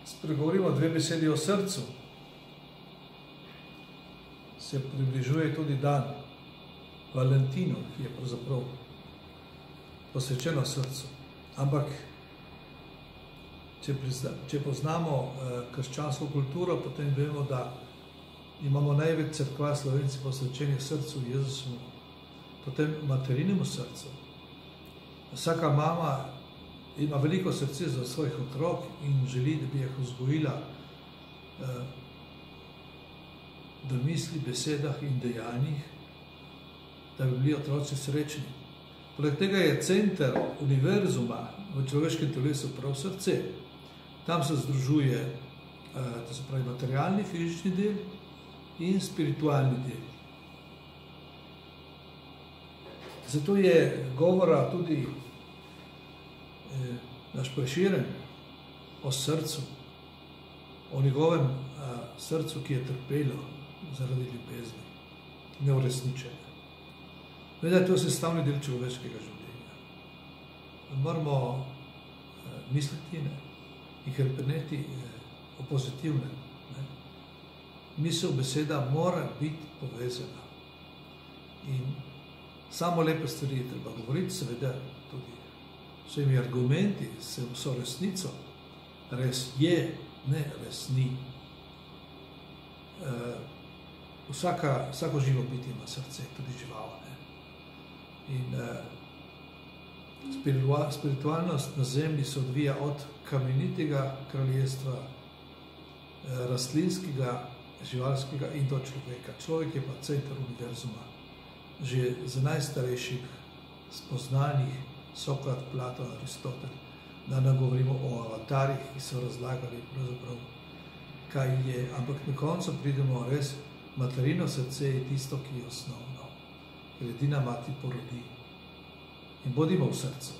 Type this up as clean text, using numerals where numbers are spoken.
spregovorimo dve besedi o srcu, se približuje tudi dan Valentinu, ki je pravzaprav posvečeno srcu. Ampak, če poznamo krščansko kulturo, potem vemo, da imamo največ cerkva Slovenci posvečenih srcu Jezusu, potem materinemu srcu. Vsaka mama ima veliko srce za svojih otrok in želi, da bi jih vzgojila v misli, besedah in dejanjih, da bi bili otroci srečni. Poleg tega je center univerzuma v človeškem telesu prav srce. Tam se združuje, to se pravi, materialni, fizični del in spiritualni del. Zato je govora tudi naš Prešeren o srcu, o njegovem srcu, ki je trpelo zaradi ljubezni, neuresničenja. Vendar to je sestavni del človeškega življenja. Moramo misliti in hrepeneti o pozitivnem. Misel, beseda mora biti povezana. In samo lepe stvari je treba govoriti, seveda tudi vsemi argumenti, so resnico, res je, ne res ni. Vsako živo biti ima srce, tudi živalo. In spiritualnost na zemlji se odvija od kamenitega kraljestva, rastlinskega, živalskega in do človeka. Človek je pa center univerzuma. Že z najstarejših spoznanjih, Sokrat, Platon, Aristotel, da ne govorimo o avatarjih, ki so razlagali pravzaprav, kaj je. Ampak na koncu pridemo res, materino srce je tisto, ki je osnovno. Ker edina mati porodi. In bodimo v srcu.